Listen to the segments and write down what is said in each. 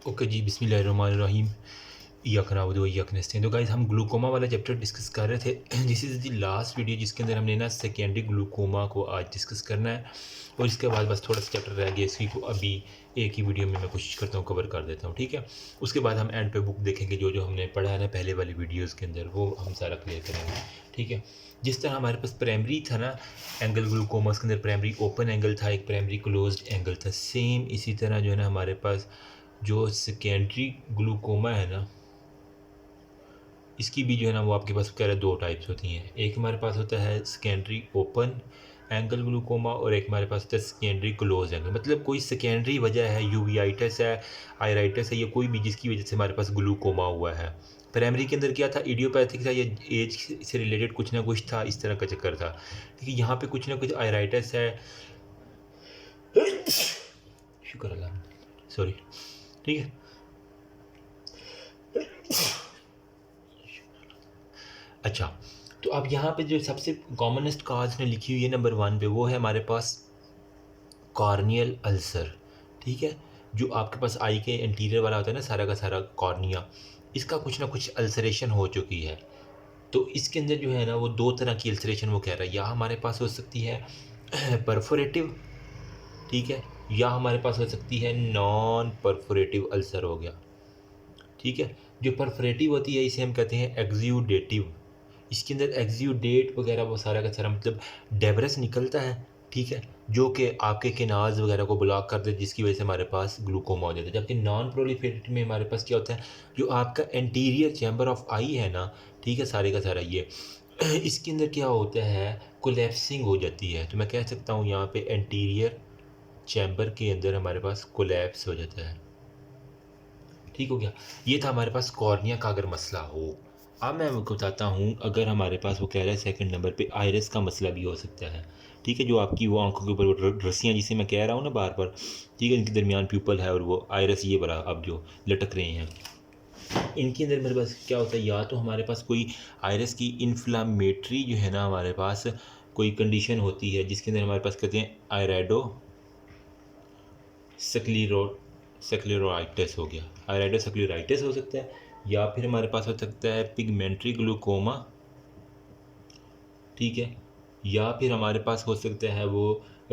Okay जी, बिस्मिल्लाहिर्रहमानिर्रहीम। इय्याक नअबुदु व इय्याक नस्तईन। तो गाइस हम ग्लूकोमा वाला चैप्टर डिस्कस कर रहे थे। This is the last video जिसके अंदर हमने ना सेकेंडरी ग्लूकोमा को आज डिस्कस करना है और इसके बाद बस थोड़ा सा चैप्टर रह गया, इसी को अभी एक ही वीडियो में मैं कोशिश करता हूँ कवर कर देता हूँ, ठीक है। उसके बाद हम एंड पे बुक देखेंगे, जो जो हमने पढ़ा है ना पहले वाली वीडियोज़ के अंदर, वो हम सारा क्लियर करेंगे, ठीक है। जिस तरह हमारे पास प्राइमरी था ना एंगल ग्लूकोमास के अंदर, प्राइमरी ओपन एंगल था, एक प्राइमरी क्लोज्ड एंगल था, सेम इसी तरह जो है ना हमारे पास जो सेकेंडरी ग्लूकोमा है ना, इसकी भी जो है ना वो आपके पास कह रहे दो टाइप्स होती हैं। एक हमारे पास होता है सेकेंडरी ओपन एंगल ग्लूकोमा और एक हमारे पास होता है सेकेंडरी क्लोज एंगल। मतलब कोई सेकेंडरी वजह है, यूवीआइटिस है, आयराइटिस है, या कोई भी जिसकी वजह से हमारे पास ग्लूकोमा हुआ है। प्राइमरी के अंदर क्या था, इडियोपैथिक था, या एज से रिलेटेड कुछ ना कुछ था, इस तरह का चक्कर था। ठीक है, यहाँ पे कुछ ना कुछ आयराइटिस है, शुक्र अल्लाह, सॉरी, ठीक है। अच्छा, तो अब यहाँ पे जो सबसे कॉमनेस्ट काज ने लिखी हुई है नंबर 1 पे, वो है हमारे पास कॉर्नियल अल्सर, ठीक है। जो आपके पास आई के इंटीरियर वाला होता है ना, सारा का सारा कॉर्निया, इसका कुछ ना कुछ अल्सरेशन हो चुकी है। तो इसके अंदर जो है ना वो दो तरह की अल्सरेशन वो कह रहा है, या हमारे पास हो सकती है परफोरेटिव, ठीक है, या हमारे पास हो सकती है नॉन परफोरेटिव अल्सर हो गया, ठीक है। जो परफोरेटिव होती है इसे हम कहते हैं एक्जियूडेटिव। इसके अंदर एक्जियूडेट वगैरह वो सारा का सारा मतलब डेबरस निकलता है, ठीक है, जो कि आपके केनाल्स वगैरह को ब्लॉक कर दे, जिसकी वजह से हमारे पास ग्लूकोमा हो जाता है। जबकि नॉन प्रोलिफेरेटिव में हमारे पास क्या होता है, जो आपका एंटीरियर चैम्बर ऑफ आई है ना, ठीक है, सारे का सारा ये इसके अंदर क्या होता है, कोलैप्सिंग हो जाती है। तो मैं कह सकता हूँ यहाँ पे एंटीरियर चैम्बर के अंदर हमारे पास कोलैप्स हो जाता है, ठीक हो गया। ये था हमारे पास कॉर्निया का अगर मसला हो। अब मैं आपको बताता हूँ, अगर हमारे पास वो कह रहा है सेकंड नंबर पे आयरस का मसला भी हो सकता है, ठीक है। जो आपकी वो आंखों के ऊपर वो रस्सियाँ जिसे मैं कह रहा हूँ ना बार बार, ठीक है, इनके दरमियान प्यूपल है और वो आयरस ये बड़ा अब जो लटक रहे हैं, इनके अंदर मेरे पास क्या होता है, या तो हमारे पास कोई आयरस की इन्फ्लामेटरी जो है ना हमारे पास कोई कंडीशन होती है, जिसके अंदर हमारे पास कहते हैं आयरेडो सक्लेरोइटिस हो गया, आयरेडो सक्लेरोइटिस हो सकता है, या फिर हमारे पास हो सकता है पिगमेंट्री ग्लूकोमा, ठीक है, या फिर हमारे पास हो सकता है वो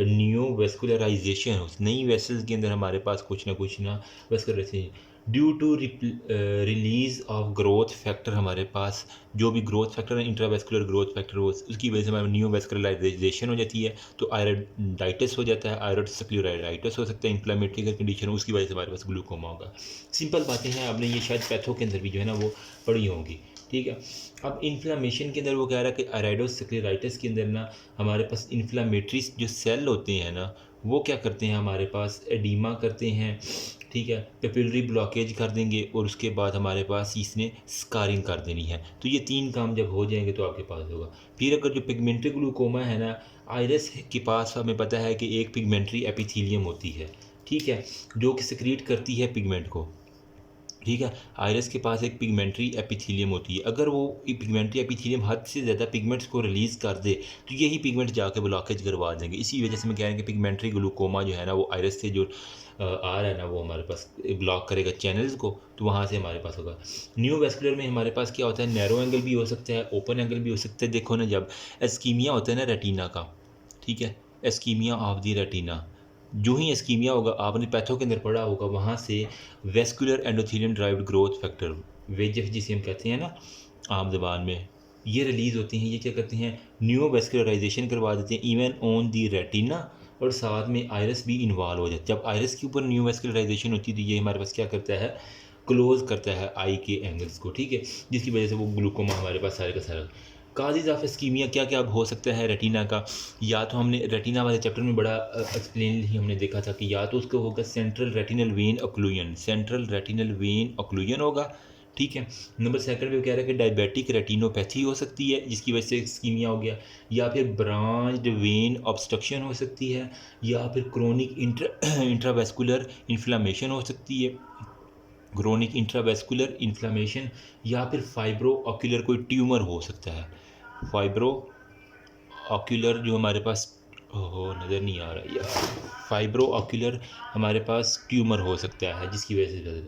न्यू वेस्कुलराइजेशन, नई वेसल्स के अंदर हमारे पास कुछ ना vascularisation due to release of growth factor. हमारे पास जो भी ग्रोथ फैक्टर है, इंट्रावेस्कुलर ग्रोथ फैक्टर, वो उसकी वजह से हमारे न्यू वेस्कुलराइजेशन हो जाती है, तो आयरडाइटिस हो जाता है, आयरोडोसक्लेरोइटिस हो सकता है, इन्फ्लेमेटरी का कंडीशन, उसकी वजह से हमारे पास ग्लूकोमा होगा। सिंपल बातें हैं, आपने ये शायद पैथो के अंदर भी जो है ना वो पढ़ी होंगी, ठीक है। अब इन्फ्लामेशन के अंदर वो कह रहा है कि आयराइडोस्क्लेराइटिस के अंदर ना हमारे पास इन्फ्लामेटरी जो सेल होते हैं ना, वो क्या करते हैं, हमारे पास एडीमा करते हैं, ठीक है, पेपिलरी ब्लॉकेज कर देंगे, और उसके बाद हमारे पास इसने स्कारिंग कर देनी है। तो ये तीन काम जब हो जाएंगे तो आपके पास होगा। फिर अगर जो पिगमेंट्री ग्लूकोमा है ना, आयरस के पास हमें पता है कि एक पिगमेंट्री एपिथीलियम होती है, ठीक है, जो कि सिक्रीट करती है पिगमेंट को, ठीक है। आयरस के पास एक पिगमेंट्री एपिथीलियम होती है, अगर वो पिगमेंट्री एपिथीलियम हद से ज़्यादा पिगमेंट्स को रिलीज़ कर दे तो यही पिगमेंट जाके ब्लॉकेज करवा देंगे। इसी वजह से मैं कह रहा हूँ कि पिगमेंट्री ग्लूकोमा जो है ना वो आयरस से जो आ रहा है ना, वो हमारे पास ब्लॉक करेगा चैनल्स को, तो वहाँ से हमारे पास होगा। न्यू वेस्कुलर में हमारे पास क्या होता है, नैरो एंगल भी हो सकता है, ओपन एंगल भी हो सकता है। देखो ना, जब एस्कीमिया होता है ना रेटिना का, ठीक है, एस्कीमिया ऑफ द रेटिना, जो ही एस्कीमिया होगा, आपने पैथो के अंदर पढ़ा होगा, वहाँ से vascular endothelium derived growth factor, VEGF जिसे हम कहते हैं ना आम जबान में, ये रिलीज़ होती हैं। ये क्या करते हैं, न्यू वेस्कुलराइजेशन करवा देते हैं इवन ऑन दी रेटिना, और साथ में आयरस भी इन्वॉल्व हो जाता है। जब आयरस के ऊपर न्यू वेस्कुलराइजेशन होती है तो ये हमारे पास क्या करता है, क्लोज करता है आई के एंगल्स को, ठीक है, जिसकी वजह से वो ग्लूकोमा हमारे पास सारे का सारा। काजेज ऑफ इस्कीमिया क्या क्या हो सकता है रेटिना का, या तो हमने रेटिना वाले चैप्टर में बड़ा एक्सप्लेनली हमने देखा था कि या तो उसको होगा central retinal vein occlusion, central retinal vein occlusion होगा, ठीक है। नंबर सेकंड पे कह रहा है कि डायबिटिक रेटिनोपैथी हो सकती है, जिसकी वजह से इस्कीमिया हो गया, या फिर ब्रांच्ड वेन ऑब्स्ट्रक्शन हो सकती है, या फिर क्रोनिक इंट्रावेस्कुलर इन्फ्लामेशन हो सकती है, क्रोनिक इंट्रावेस्कुलर इन्फ्लामेशन, या फिर फाइब्रो ऑक्यूलर कोई ट्यूमर हो सकता है। फाइब्रो ऑक्यूलर जो हमारे पास ओहो नज़र नहीं आ रहा यार, फाइब्रो ऑक्यूलर हमारे पास ट्यूमर हो सकता है जिसकी वजह से,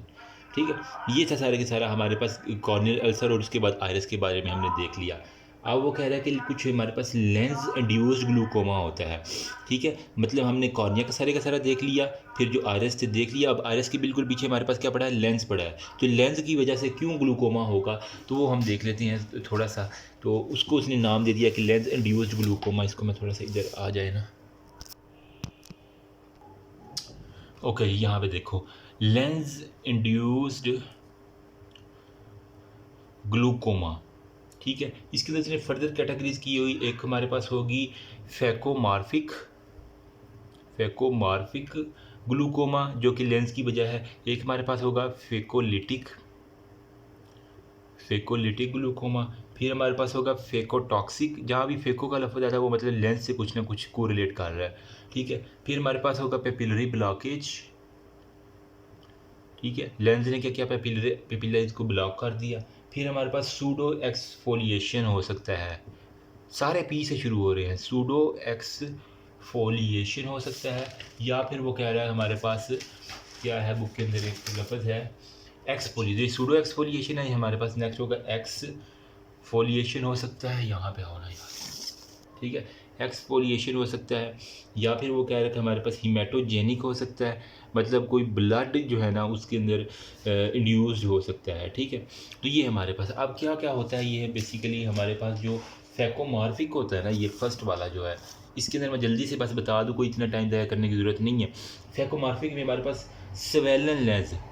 ठीक है। ये था सारे के सारा हमारे पास कॉर्नियल अल्सर, और उसके बाद आयरस के बारे में हमने देख लिया। अब वो कह रहा है कि कुछ हमारे पास लेंस इंड्यूस्ड ग्लूकोमा होता है, ठीक है। मतलब हमने कॉर्निया का सारा देख लिया, फिर जो आयरस से देख लिया, अब आयरस के बिल्कुल पीछे हमारे पास क्या पड़ा है, लेंस पड़ा है। तो लेंस की वजह से क्यों ग्लूकोमा होगा, तो वो हम देख लेते हैं थोड़ा सा। तो उसको उसने नाम दे दिया कि लेंस इंड्यूस्ड ग्लूकोमा। इसको मैं थोड़ा सा इधर आ जाए ना, ओके यहाँ पे देखो, लेंस इंड्यूस्ड ग्लूकोमा, ठीक है। इसके अंदर इसने फर्दर कैटेगरीज की हुई, एक हमारे पास होगी फैकोमार्फिक फैकोमार्फिक ग्लूकोमा जो कि लेंस की वजह है। एक हमारे पास होगा फेकोलिटिक फेकोलिटिक ग्लूकोमा। फिर हमारे पास होगा फेकोटॉक्सिक, जहाँ भी फेको का लफ्ज़ आता है वो मतलब लेंस से कुछ ना कुछ को रिलेट कर रहा है, ठीक है। फिर हमारे पास होगा पेपिलरी ब्लॉकेज, ठीक है। लेंस ने क्या किया, पेपिलरीज को ब्लॉक कर दिया। फिर हमारे पास सूडो एक्सफोलिएशन हो सकता है, सारे पी से शुरू हो रहे हैं, सूडो एक्सफोलिएशन हो सकता है। या फिर वो कह रहा है हमारे पास क्या है, बुक के अंदर एक लफ्ज़ है एक्सफोलिएशन, सूडो एक्सफोलिएशन है हमारे पास। नेक्स्ट होगा एक्सफोलिएशन हो सकता है, यहाँ पे होना यार, ठीक है, एक्सफोलिएशन हो सकता है। या फिर वो कह रहे थे हमारे पास हीमेटोजेनिक हो सकता है, मतलब कोई ब्लड जो है ना उसके अंदर इंड्यूस्ड हो सकता है, ठीक है। तो ये हमारे पास अब क्या क्या होता है, ये है बेसिकली हमारे पास जो फैकोमार्फिक होता है ना, ये फर्स्ट वाला जो है, इसके अंदर मैं जल्दी से बस बता दूँ, कोई इतना टाइम ज़ाया करने की ज़रूरत नहीं है। फैकोमार्फिक में हमारे पास स्वेलन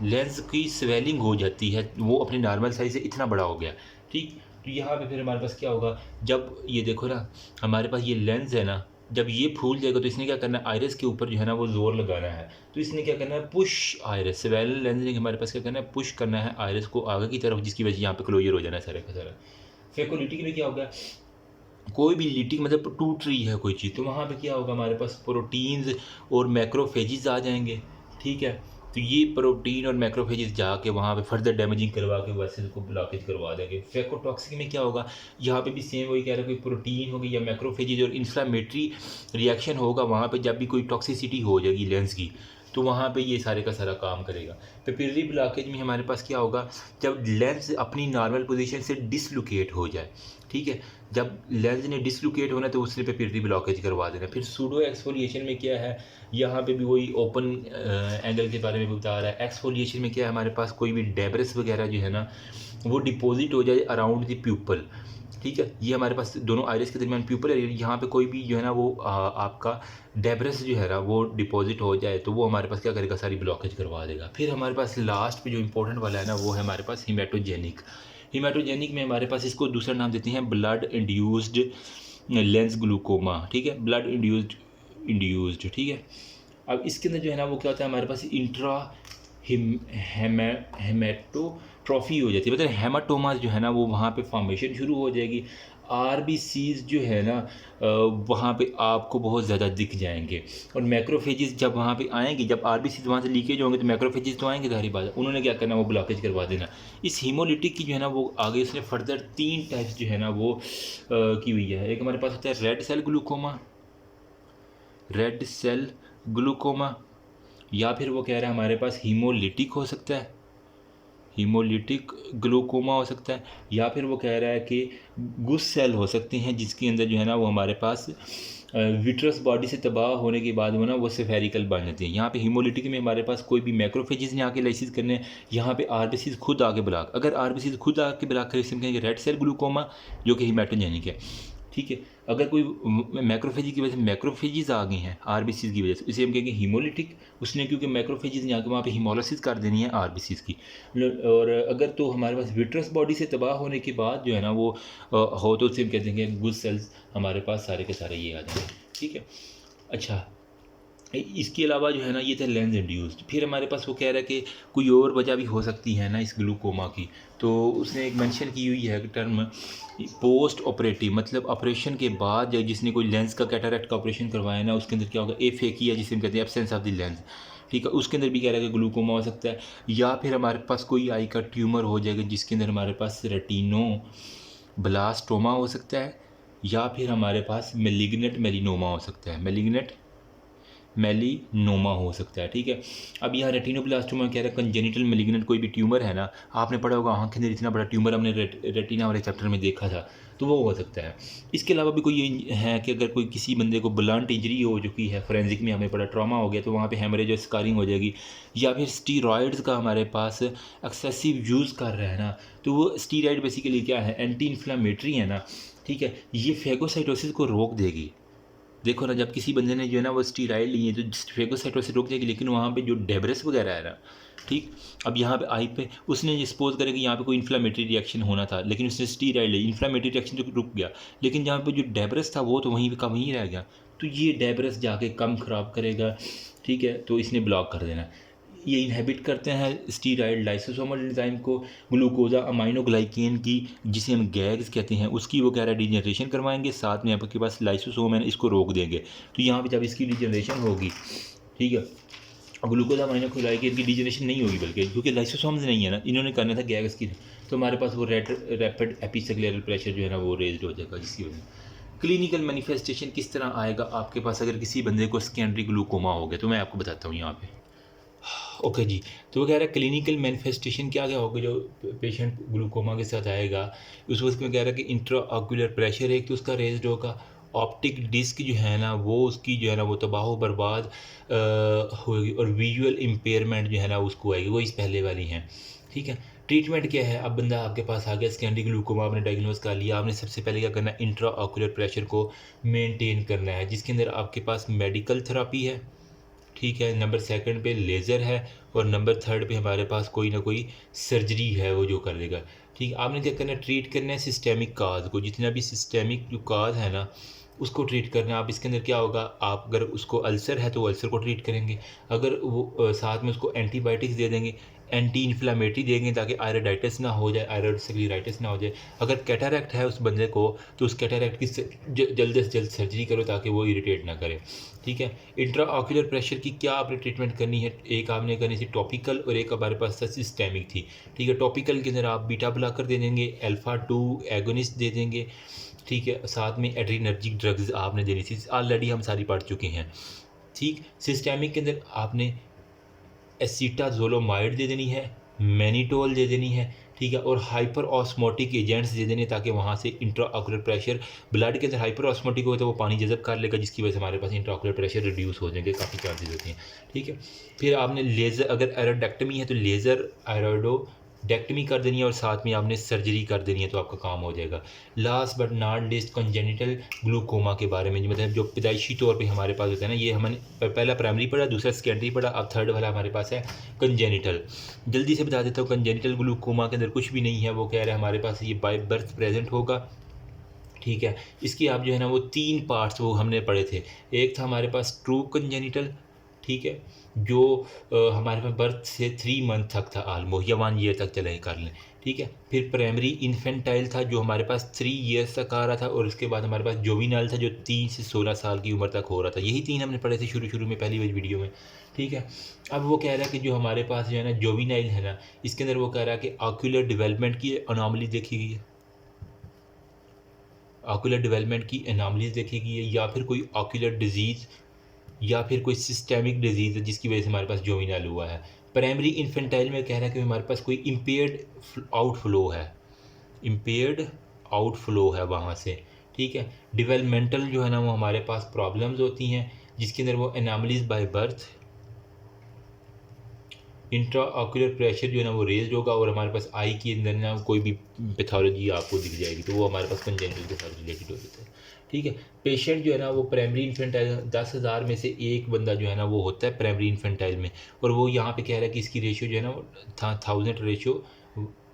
लेंस की स्वेलिंग हो जाती है, वो अपने नॉर्मल साइज से इतना बड़ा हो गया, ठीक। तो यहाँ पे फिर हमारे पास क्या होगा, जब ये देखो ना हमारे पास ये लेंस है ना, जब ये फूल जाएगा तो इसने क्या करना है, आयरस के ऊपर जो है ना वो जोर लगाना है। तो इसने क्या करना है, पुश आयरस, स्वेलन लेंस ने हमारे पास क्या करना है, पुश करना है आयरस को आगे की तरफ, जिसकी वजह यहाँ पे क्लोजर हो जाना है सारा का सारा। फेकोलिटिक में क्या होगा, कोई भी लिटिक मतलब टूट रही है कोई चीज़, तो वहाँ पे क्या होगा, हमारे पास प्रोटीन्स और मैक्रोफेजेस आ जाएंगे, ठीक है। तो ये प्रोटीन और मैक्रोफेजेस जाके वहाँ पे फर्दर डैमेजिंग करवा के वेसल को ब्लॉकेज करवा देंगे। फेकोटॉक्सिक में क्या होगा, यहाँ पे भी सेम वही कह रहा है, कोई प्रोटीन होगी या मैक्रोफेजेज और इन्फ्लामेटरी रिएक्शन होगा वहाँ पे, जब भी कोई टॉक्सिसिटी हो जाएगी लेंस की, तो वहाँ पे ये सारे का सारा काम करेगा। पेपिलरी ब्लॉकेज में हमारे पास क्या होगा, जब लेंस अपनी नॉर्मल पोजीशन से डिसलोकेट हो जाए, ठीक है। जब लेंस ने डिसलोकेट होना तो उसने पेपिलरी ब्लॉकेज करवा देना। फिर सूडो एक्सफोलिएशन में क्या है, यहाँ पे भी वही ओपन एंगल के बारे में भी बता रहा है। एक्सफोलिएशन में क्या है, हमारे पास कोई भी डेब्रिस वगैरह जो है ना वो डिपॉजिट हो जाए अराउंड द प्यूपल, ठीक है। ये हमारे पास दोनों आइरिस के दरमियान प्यूपल है, यहाँ पे कोई भी जो है ना वो आपका डेब्रिस जो है ना वो डिपॉजिट हो जाए तो वो हमारे पास क्या करेगा, सारी ब्लॉकेज करवा देगा। फिर हमारे पास लास्ट पे जो इंपॉर्टेंट वाला है ना वो है हमारे पास हीमेटोजेनिक। हीमेटोजेनिक में हमारे पास इसको दूसरा नाम देते हैं ब्लड इंड्यूस्ड लेंस ग्लूकोमा, ठीक है, ब्लड इंड्यूस्ड, ठीक है। अब इसके अंदर जो है ना वो क्या होता है, हमारे पास इंट्रा हेमेटोट्रॉफी हो जाती है, मतलब हेमाटोमास जो है ना वो वहाँ पे फॉर्मेशन शुरू हो जाएगी। आरबीसीज जो है ना वहाँ पे आपको बहुत ज़्यादा दिख जाएंगे, और मैक्रोफेजेस जब वहाँ पे आएंगे, जब आरबीसीज वहाँ से लीकेज होंगे तो मैक्रोफेजेस तो आएंगे, सारी बात है। उन्होंने क्या करना, वो ब्लॉकेज करवा देना। इस हीमोलिटिक की जो है ना वो आगे उसने फर्दर 3 टाइप्स जो है ना वो की हुई है। एक हमारे पास होता है red cell glaucoma, red cell glaucoma. या फिर वो कह रहा है हमारे पास हीमोलिटिक हो सकता है, हीमोलिटिक ग्लूकोमा हो सकता है। या फिर वो कह रहा है कि गुस सेल हो सकती हैं, जिसके अंदर जो है ना वो हमारे पास विट्रस बॉडी से तबाह होने के बाद वो ना वो सेफेरिकल बन जाती हैं। यहाँ पे हीमोलिटिक में हमारे पास कोई भी मैक्रोफेजेस ने आके लाइसिस करने, यहाँ पे आरबीसीज खुद आके ब्लॉक, अगर आरबीसीज खुद आके ब्लॉक करे इसे कहेंगे रेड सेल ग्लूकोमा, जो कि हीमेटोजेनिक है, ठीक है। अगर कोई मैक्रोफेजी की वजह से मैक्रोफेजीज आ गई हैं आरबीसीज की वजह से, इसे हम कहेंगे हीमोलिटिक, उसने क्योंकि मैक्रोफेजीज ने आके वहाँ पे हीमोलिसिस कर देनी है आरबीसीज की। और अगर तो हमारे पास विट्रस बॉडी से तबाह होने के बाद जो है ना वो हो तो उसे हम कह देंगे गुड सेल्स, हमारे पास सारे के सारे ये आ जाएंगे, ठीक है। अच्छा, इसके अलावा जो है ना ये थे लेंस इंड्यूस्ड। फिर हमारे पास वो कह रहा है कि कोई और वजह भी हो सकती है ना इस ग्लूकोमा की, तो उसने एक मेंशन की हुई है टर्म पोस्ट ऑपरेटिव, मतलब ऑपरेशन के बाद जिसने कोई लेंस का कैटरेक्ट का ऑपरेशन करवाया ना उसके अंदर क्या होगा, एफेकिया जिसे हम कहते हैं एब्सेंस ऑफ द लेंस, ठीक है, उसके अंदर भी कह रहा है कि ग्लूकोमा हो सकता है। या फिर हमारे पास कोई आई का ट्यूमर हो जाएगा जिसके अंदर हमारे पास रेटिनो ब्लास्टोमा हो सकता है। या फिर हमारे पास मेलिग्नेंट मेलिनोमा हो सकता है, मेलिग्नेंट मेलिनोमा हो सकता है। ठीक है, अब यहाँ रेटिनोब्लास्टोमा कह रहा है कंजेनिटल मेलिग्नेंट कोई भी ट्यूमर है ना, आपने पढ़ा होगा आँख के अंदर इतना बड़ा ट्यूमर हमने रेटिना वाले चैप्टर में देखा था, तो वो हो सकता है। इसके अलावा भी कोई ये है कि अगर कोई किसी बंदे को ब्लंट इंजरी हो चुकी है, फोरेंसिक में हमें पड़ा ट्रॉमा हो गया, तो वहाँ पे हेमरेज और स्कारिंग हो जाएगी। या फिर स्टीरॉयड्स का हमारे पास एक्सेसिव यूज़ कर रहा है ना, तो वो स्टीरॉयड बेसिकली क्या है, एंटी इन्फ्लामेटरी है ना। ठीक है, ये फेगोसाइटोसिस को रोक देगी। देखो ना, जब किसी बंदे ने जो है ना वो स्टीराइड ली है तो फेगोसाइटोसिस रोक जाएगी, लेकिन वहाँ पे जो डेब्रेस वगैरह है ना, ठीक, अब यहाँ पे आई पे उसने ये सपोज करे कि यहाँ पे कोई इन्फ्लामेटरी रिएक्शन होना था, लेकिन उसने स्टीराइड ली, इन्फ्लामेटरी रिएक्शन तो रुक गया, लेकिन जहाँ पे जो डेब्रेस था वो तो वहीं पे का वहीं रह गया, तो ये डेब्रेस जाके कम ख़राब करेगा। ठीक है, तो इसने ब्लॉक कर देना। ये इनहेबिट करते हैं स्टीराइड लाइसोसोमल एंजाइम को, ग्लूकोजा अमाइनोग्लाइकेन की, जिसे हम गैग्स कहते हैं, उसकी वो कह रहा है डिजनरेशन करवाएंगे, साथ में आपके पास लाइसोसोम है, इसको रोक देंगे। तो यहाँ पे जब इसकी डिजनरेशन होगी, ठीक है, ग्लूकोजा अमाइनोग्लाइकेन की डिजनरेशन नहीं होगी, बल्कि क्योंकि लाइसोसोम्स नहीं है ना, इन्होंने करना था गैग्स की, तो हमारे पास वो रैपिड एपिसेक्युलर प्रेशर जो है ना वो रेज्ड हो जाएगा, जिसकी वजह। क्लिनिकल मैनिफेस्टेशन किस तरह आएगा आपके पास अगर किसी बंदे को सेकेंडरी ग्लूकोमा हो गया, तो मैं आपको बताता हूँ यहाँ पे। ओके जी, तो वो कह रहा है क्लिनिकल मैनिफेस्टेशन क्या क्या होगा जो पेशेंट ग्लूकोमा के साथ आएगा। उस वक्त में कह रहा है कि इंट्राऑक्यूलर प्रेशर एक तो उसका रेज्ड होगा, ऑप्टिक डिस्क जो है ना वो उसकी जो है ना वो तबाह बर्बाद होगी, और विजुअल इम्पेयरमेंट जो है ना उसको आएगी, वो इस पहले वाली हैं। ठीक है, ट्रीटमेंट क्या है, अब बंदा आपके पास आ गया सेकेंडरी ग्लूकोमा, आपने डायग्नोज कर लिया, आपने सबसे पहले क्या करना है, इंट्राऑक्यूलर प्रेशर को मेनटेन करना है, जिसके अंदर आपके पास मेडिकल थेरापी है। ठीक है, नंबर सेकंड पे लेज़र है, और नंबर थर्ड पे हमारे पास कोई ना कोई सर्जरी है वो जो कर देगा। ठीक है, आपने क्या करना है, ट्रीट करना है सिस्टेमिक काज को, जितना भी सिस्टेमिक जो काज है ना उसको ट्रीट करना है। आप इसके अंदर क्या होगा, आप अगर उसको अल्सर है तो अल्सर को ट्रीट करेंगे, अगर वो साथ में उसको एंटीबायोटिक्स दे देंगे, एंटी इन्फ्लामेटरी देंगे ताकि आयरोडाइटिस ना हो जाए, आयरोसेक्लेराइटिस ना हो जाए। अगर कैटरैक्ट है उस बंदे को तो उस कैटरैक्ट की जल्द से जल्द सर्जरी करो ताकि वो इरिटेट ना करे। ठीक है, इंट्रा ऑक्यूलर प्रेशर की क्या आपने ट्रीटमेंट करनी है, एक आपने करनी थी टॉपिकल और एक हमारे पास सिस्टेमिक थी। ठीक है, टॉपिकल के अंदर आप बीटा ब्लॉकर दे देंगे, अल्फा 2 एगोनिस्ट दे देंगे। ठीक है, साथ में एड्रीनर्जिक ड्रग्स आपने देनी थी, ऑलरेडी हम सारी पढ़ चुके हैं। ठीक, सिस्टेमिक के अंदर आपने एसीटाजोलोमाइड दे देनी है, मैनिटोल दे देनी है। ठीक है, और हाइपर ऑस्मोटिक एजेंट्स दे देने ताकि वहाँ से इंट्राऑक्यूलर प्रेशर, ब्लड के अंदर हाइपर ऑस्मोटिक हो तो वो पानी जज़ब कर लेगा, जिसकी वजह से हमारे पास इंट्राऑक्यूलर प्रेशर रिड्यूस हो जाएंगे, काफ़ी चांसेस होते हैं। ठीक है, फिर आपने लेज़र, अगर एरोडेक्टमी है तो लेज़र एरोडोडेक्टमी कर देनी है, और साथ में आपने सर्जरी कर देनी है, तो आपका काम हो जाएगा। Last but not least congenital glaucoma के बारे में, मतलब जो पैदाइशी तौर पे हमारे पास होता है ना, ये हमने पहला प्राइमरी पढ़ा, दूसरा सेकेंडरी पढ़ा, अब थर्ड वाला हमारे पास है कंजेनिटल। जल्दी से बता देता हूँ, कंजेनिटल ग्लूकोमा के अंदर कुछ भी नहीं है, वो कह रहे हैं हमारे पास ये बाय बर्थ प्रेजेंट होगा। ठीक है, इसकी आप जो है ना वो 3 पार्ट्स वो हमने पढ़े थे। एक था हमारे पास ट्रू कंजेनिटल, ठीक है, जो हमारे पास बर्थ से 3 मंथ तक था ऑलमोस्ट, या 1 ईयर तक चले कर लें। ठीक है, फिर प्राइमरी इन्फेंटाइल था जो हमारे पास 3 ईयर्स तक आ रहा था, और उसके बाद हमारे पास जोविनाइल था जो 3 से 16 साल की उम्र तक हो रहा था। यही 3 हमने पढ़े थे शुरू में पहली वीडियो में। ठीक है, अब वो कह रहा है कि जो हमारे पास जो है ना जोविनाइल है ना, इसके अंदर वो कह रहा है कि ऑक्यूलर डेवलपमेंट की अनोमली देखी गई है, ऑक्यूलर डेवलपमेंट की एनामलीज देखी गई है, या फिर कोई ऑक्यूलर डिजीज़, या फिर कोई सिस्टेमिक डिजीज़ है जिसकी वजह से हमारे पास जोविनाइल हुआ है। प्राइमरी इन्फेंटाइल में कह रहा है कि हमारे पास कोई इम्पेयर्ड आउटफ्लो है, इम्पेयर्ड आउटफ्लो है वहाँ से। ठीक है, डेवलपमेंटल जो है ना वो हमारे पास प्रॉब्लम्स होती हैं, जिसके अंदर वो anomalies by birth, intra ocular pressure जो है ना वो रेज्ड होगा, और हमारे पास आई के अंदर ना कोई भी पैथोलॉजी आपको दिख जाएगी, तो वो हमारे पास कंजेनिटल के साथ रिलेटेड हो जाता है। ठीक है, पेशेंट जो है ना वो प्राइमरी इन्फेंटाइल 10,000 में से एक बंदा जो है ना वो होता है प्राइमरी इन्फेंटाइल में, और वो यहाँ पे कह रहा है कि इसकी रेशियो जो है ना वो 1000 रेशियो,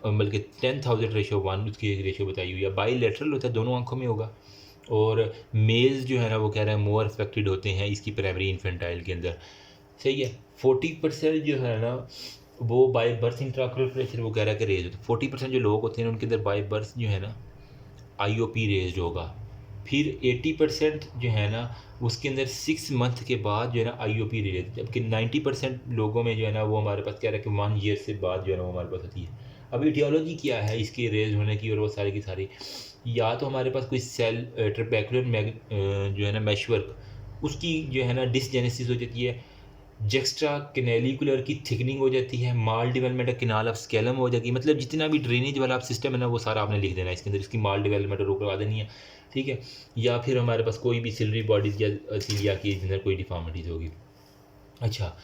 बल्कि 10,000 रेशियो 1 उसकी एक रेशियो बताई हुई है। बाईलेटरल होता है, दोनों आंखों में होगा, और मेल्स जो है ना वो कह रहा है मोर अफेक्टेड होते हैं इसकी प्राइमरी इन्फेंटाइल के अंदर। सही है, 40% जो है ना वो बाय बर्थ इंट्राऑक्यूलर प्रेशर वो कह रहा है कि रेज होता है। 40% जो लोग होते हैं उनके अंदर बाय बर्थ जो है ना IOP रेज्ड होगा। फिर 80% जो है ना उसके अंदर 6 मंथ के बाद जो है ना IOP रेज, जबकि 90% लोगों में जो है ना वो हमारे पास कह रहा है कि 1 ईयर से बाद जो है ना वो हमारे पास होती है अब ईटियोलॉजी क्या है इसके रेज होने की और वो सारी की सारी, या तो हमारे पास कोई सेल ट्रेबेकुलर जो है ना मैशवर्क, उसकी जो है ना डिसजेनेसिस हो जाती है, जेक्स्ट्रा कैनेलिकुलर की थिकनिंग हो जाती है, माल डेवलपमेंट किनाल ऑफ स्केलम हो जाएगी। मतलब जितना भी ड्रेनेज वाला आप सिस्टम है ना वो सारा आपने लिख देना है इसके अंदर, इसकी माल डेवलपमेंट रोक लगा देनी है, ठीक है। या फिर हमारे पास कोई भी सिलरी बॉडीज या सीलिया की अंदर कोई डिफॉर्मिटीज़ होगी। अच्छा,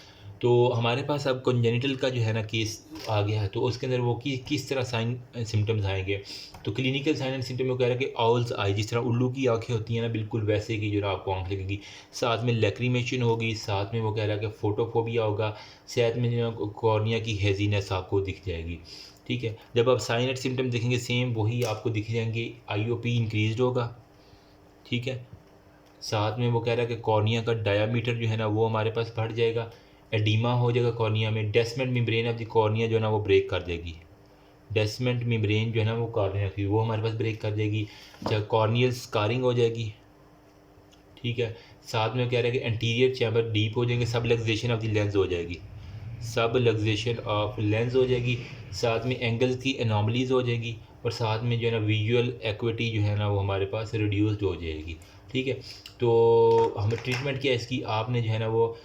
तो हमारे पास अब कंजेनिटल का जो है ना केस आ गया है, तो उसके अंदर वो किस तरह साइन सिम्टम्स आएंगे। तो क्लिनिकल साइन एंड सिम्टम में कह रहा है कि आउल्स आई, जिस तरह उल्लू की आंखें होती हैं ना बिल्कुल वैसे की जो है आपको आंख लगेगी, साथ में लैक्रीमेशन होगी, साथ में वो कह रहा है कि फोटोफोबिया होगा, साथ में जो कॉर्निया की हेजीनेस आपको दिख जाएगी, ठीक है। जब आप साइन एंड सिम्टम देखेंगे सेम वही आपको दिख जाएंगे, आईओपी इंक्रीज होगा, ठीक है। साथ में वो कह रहा है कि कॉर्निया का डायामीटर जो है ना वो हमारे पास बढ़ जाएगा, एडिमा हो जाएगा कॉर्निया में, डेस्मेंट मेम्ब्रेन ऑफ द कॉर्निया जो है ना वो ब्रेक कर देगी, डेस्मेंट मेम्ब्रेन जो है ना वो कॉर्निया की वो हमारे पास ब्रेक कर देगी। अच्छा, कॉर्नियल स्कारिंग हो जाएगी, ठीक है। साथ में कह रहा है कि एंटीरियर चैम्बर डीप हो जाएंगे, सब लग्जेशन ऑफ द लेंस हो जाएगी, सब लग्जेशन ऑफ लेंस हो जाएगी, साथ में एंगल्स की एनॉमलीज हो जाएगी, और साथ में जो है ना विजुअल एक्विटी जो है ना वो हमारे पास रिड्यूस्ड हो जाएगी, ठीक है। तो हमें ट्रीटमेंट क्या है इसकी, आपने जो है ना वो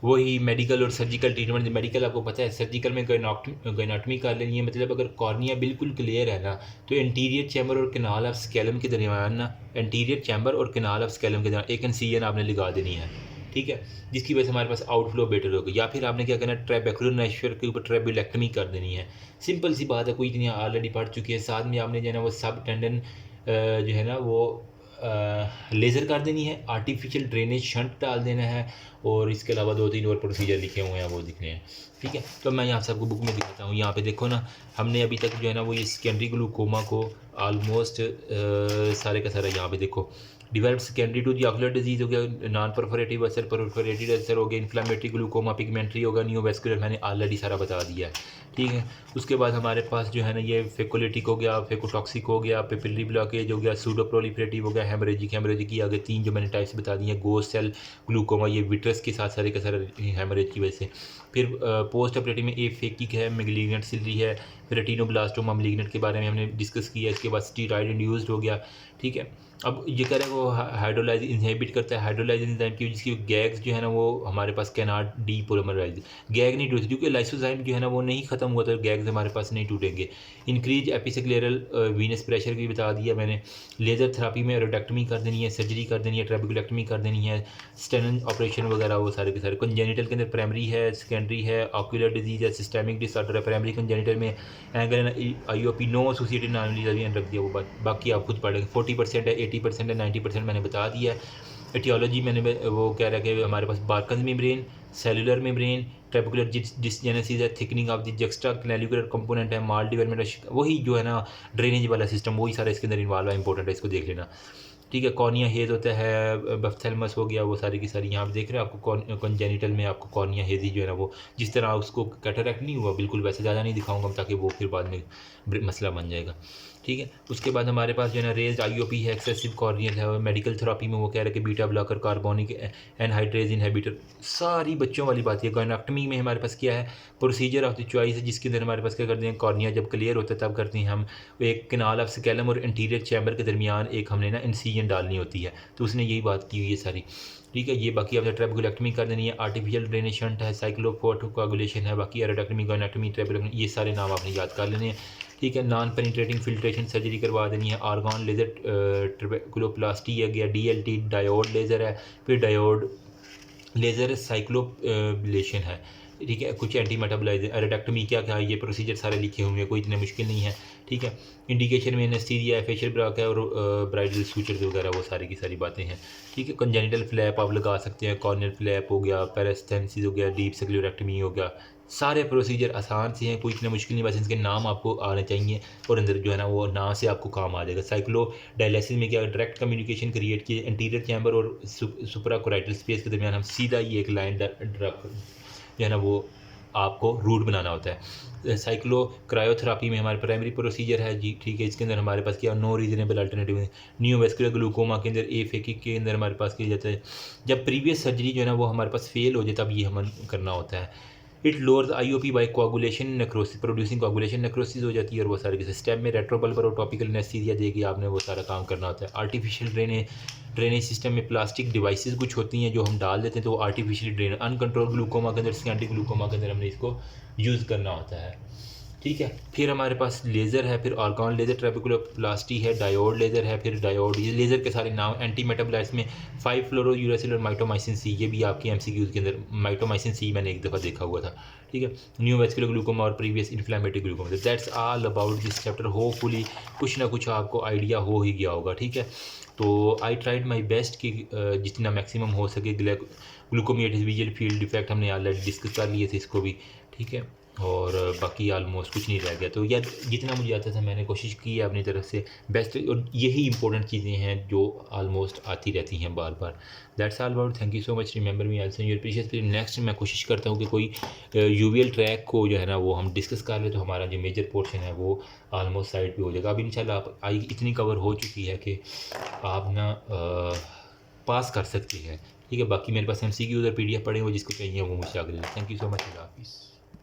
वही मेडिकल और सर्जिकल ट्रीटमेंट, मेडिकल आपको पता है, सर्जिकल में गायनाटमी कर लेनी है। मतलब अगर कॉर्निया बिल्कुल क्लियर है ना तो इंटीरियर चैम्बर और कैनाल ऑफ स्केलम के दरमियान ना, इंटीरियर चैम्बर और कैनाल ऑफ स्केलम के दरमियान एक इंसिजन आपने लगा देनी है, ठीक है, जिसकी वजह से हमारे पास आउटफ्लो बेटर होगा। या फिर आपने क्या करना है, ट्रेबेकुलर नेशर के ऊपर ट्रेबुलेक्टमी कर देनी है, सिंपल सी बात है, कोई इतनी ऑलरेडी पढ़ चुकी है। साथ में आपने जो है ना वो सब टेंडन जो है ना वो लेज़र कर देनी है, आर्टिफिशियल ड्रेनेज शंट डाल देना है, और इसके अलावा 2-3 और प्रोसीजर लिखे हुए हैं वो दिखने हैं, ठीक है। तो मैं यहाँ से आपको बुक में दिखाता हूँ, यहाँ पे देखो ना, हमने अभी तक जो है ना वो ये सेकेंडरी ग्लूकोमा को ऑलमोस्ट सारे का सारा यहाँ पे देखो, develop secondary to the ocular disease हो गया, non perforative ulcer, perforated ulcer हो गया, इन्फ्लेमेटरी ग्लूकोमा, पिगमेंट्री होगा, नियोवैस्कुलर मैंने ऑलरेडी सारा बता दिया है, ठीक है। उसके बाद हमारे पास जो है ना ये फेकोलिटिक हो गया, फेकोटॉक्सिक हो गया, पेपिलरी ब्लॉकेज हो गया, सूडो प्रोलिफरेटिव हो गया, हेमरेजिक की आगे 3 जो मैंने टाइप्स बता दी हैं, गोस्ट सेल ग्लूकोमा, ये विट्रस के साथ सारे का सारा हेमरेज की वजह से। फिर पोस्ट ऑपरेटिव में ए फेकिक है, मेलिग्नेंट सिलरी है, फिर रेटिनोब्लास्टोमा मेलिग्नेंट के बारे में हमने डिस्कस किया। इसके बाद स्टीरॉयड इंड्यूस्ड हो गया, ठीक है। अब ये कह रहा है वो हाइड्रोलाइज इनहिबिट करता है, हाइड्रोलाइज एंजाइम की जिसकी गैग्स जो है ना वो हमारे पास कैनॉट डीपोलिमराइज, गैग नहीं टूटती क्योंकि लाइसोजाइम जो है ना वो नहीं खत्म हुआ, तो गैग्स हमारे पास नहीं टूटेंगे। इंक्रीज एपिसेक्लेरल वीनस प्रेशर भी बता दिया मैंने। लेज़र थेरापी में रेक्टमी कर देनी है, सर्जरी कर देनी है, ट्रेबेकुलेक्टमी कर देनी है, स्टेनन ऑपरेशन वगैरह वो सारे के सारे। कंजेनिटल के अंदर प्राइमरी है, सेकेंडरी है, ऑक्यूलर डिजीज है, सिस्टेमिक डिसऑर्डर है। प्राइमरी कंजेनिटल में angle IOP no associated non रख दिया, वो बाकी आप खुद पढ़ेंगे। 40% है, 80% है, 90% मैंने बता दिया है। एटियोलॉजी मैंने वो कह रहा है कि हमारे पास बार्कन मेम्ब्रेन, सेलुलर मेम्ब्रेन, ट्रेबेकुलर डिसजेनेसिस है, थिकनिंग ऑफ द जेक्स्ट्रा कैनेलिकुलर कंपोनेंट है, माल डेवलपमेंट, वही जो है ना ड्रेनेज वाला सिस्टम, वही सारा इसके अंदर इन्वॉल्व है, इंपॉर्टेंट है, इसको देख लेना, ठीक है। कॉर्निया हेज होता है, बफ्थेलमस हो गया, वो सारी की सारी यहाँ पे देख रहे हैं आपको। कॉन्जेनिटल में आपको कॉर्निया हेजी जो है ना वो जिस तरह उसको कैटरैक्ट नहीं हुआ बिल्कुल वैसे ज़्यादा नहीं दिखाऊंगा ताकि वो फिर बाद में मसला बन जाएगा, ठीक है। उसके बाद हमारे पास जो है ना रेज्ड आईओपी है, एक्सेसिव कॉर्नियल है, और मेडिकल थेरापी में वो कह रहे हैं कि beta blocker, carbonic anhydrase inhibitor, सारी बच्चों वाली बात है। गायनेक्टमी में हमारे पास क्या है, प्रोसीजर ऑफ द चॉइस है, जिसके अंदर हमारे पास क्या करते हैं, कॉर्निया जब क्लियर होता है तब करते हैं हम एक कैनाल ऑफ स्केलम और इंटीरियर चैम्बर के दरमियान एक हमने ना इंसिजन डालनी होती है, तो उसने यही बात की हुई है सारी, ठीक है। ये बाकी आपने ट्रेबेकुलेक्टमी कर देनी है, आर्टिफिशियल ड्रेनेज शंट है, साइक्लोफोटोकोगुलेशन है, बाकी एरोडक्टमी, गायनेक्टमी, ट्रेबेकुलेक्टमी, ये सारे नाम आपने याद कर लेने हैं, ठीक है। नॉन पेनिट्रेटिंग फिल्ट्रेशन सर्जरी करवा देनी है, आर्गॉन लेज़र ट्रेबेकुलोप्लास्टी है गया, डीएलटी डायोड लेज़र है, फिर डायोड लेज़र साइक्लोब्लेशन है, ठीक है। कुछ एंटी मेटाबोलाइजर, एरोडक्टमी क्या क्या है, ये प्रोसीजर सारे लिखे हुए हैं, कोई इतने मुश्किल नहीं है, ठीक है। इंडिकेशन में एनेस्थीसिया है, फेशियल ब्लॉक है, और ब्राइडल सूचर्स वगैरह वो सारी की सारी बातें हैं, ठीक है। कंजेनिटल फ्लैप आप लगा सकते हैं, कॉर्नियल फ्लैप हो गया, पेरिस्थेसिस हो गया, डीप सेक्युलरेक्टमी हो गया, सारे प्रोसीजर आसान से हैं, कोई इतने मुश्किल नहीं, बस इनके नाम आपको आने चाहिए और अंदर जो है ना वो नाम से आपको काम आ जाएगा। साइक्लो डायलिसिस में क्या डायरेक्ट कम्युनिकेशन क्रिएट किए इंटीरियर चैम्बर और सुप्राकोराइटल स्पेस के दरमियान, हम सीधा ये एक लाइन जो है ना वो आपको रूट बनाना होता है। साइक्लो क्रायोथेरापी में हमारे प्राइमरी प्रोसीजर है जी, ठीक है। इसके अंदर हमारे पास क्या नो रीजनेबल अल्टरनेटिव है। नियोवैस्कुलर ग्लूकोमा के अंदर ए फेकिक के अंदर हमारे पास किया जाता है, जब प्रीवियस सर्जरी जो है ना वो हमारे पास फेल हो जाए तब ये हम करना होता है, it lowers IOP by coagulation necrosis, producing coagulation necrosis हो जाती है और वो सारे के स्टेप में रेट्रोबल्बर और टॉपिकल एनेस्थीसिया देके आपने वो सारा काम करना होता है। आर्टिफिशियल ड्रेनेज सिस्टम में प्लास्टिक डिवाइसेस कुछ होती हैं जो हम डाल देते हैं तो वो आर्टिफिशियल ड्रेन, अनकंट्रोल ग्लूकोमा के अंदर, स्कैंटिक ग्लूकोमा के अंदर हमने इसको यूज़ करना होता है। ठीक है, फिर हमारे पास लेज़र है, फिर आर्गॉन लेज़र, ट्रेबिकुलोप्लास्टी है, डायोड लेज़र है, फिर डायोड, ये लेज़र के सारे नाम। एंटी मेटाबोलाइट्स में 5 फ्लोरो यूरेसिल और माइटोमाइसिन सी, ये भी आपकी MCQs के अंदर माइटोमाइसिन सी मैंने एक दफ़ा देखा हुआ था। ठीक है, न्यू वेस्कुलर ग्लूकोमा और previous inflammatory glaucoma. That's all about this chapter. Hopefully कुछ ना कुछ आपको आइडिया हो ही गया होगा। ठीक है, तो आई ट्राइड माई बेस्ट कि जितना मैक्सिमम हो सके। ग्लूकोमियोसिस विजुअल फील्ड डिफेक्ट हमने ऑलरेडी डिस्कस कर लिए थे इसको भी। ठीक है, और बाकी ऑलमोस्ट कुछ नहीं रह गया। तो यार जितना मुझे आता था मैंने कोशिश की है अपनी तरफ से बेस्ट, और यही इंपॉर्टेंट चीज़ें हैं जो ऑलमोस्ट आती रहती हैं बार बार। That's all about, thank you so much, remember me also your precious. फिर नेक्स्ट मैं कोशिश करता हूँ कि कोई UVL ट्रैक को जो है ना वो हम डिस्कस कर ले तो हमारा जो मेजर पोर्शन है वो ऑलमोस्ट साइड पे हो जाएगा। अब इंशाल्लाह आप आई इतनी कवर हो चुकी है कि आप ना पास कर सकती है। ठीक है, बाकी मेरे पास MCQ और PDF पड़े हुए, जिसको चाहिए वो मुझसे आगे ले। थैंक यू सो मच, अल्लाह हाफिज़।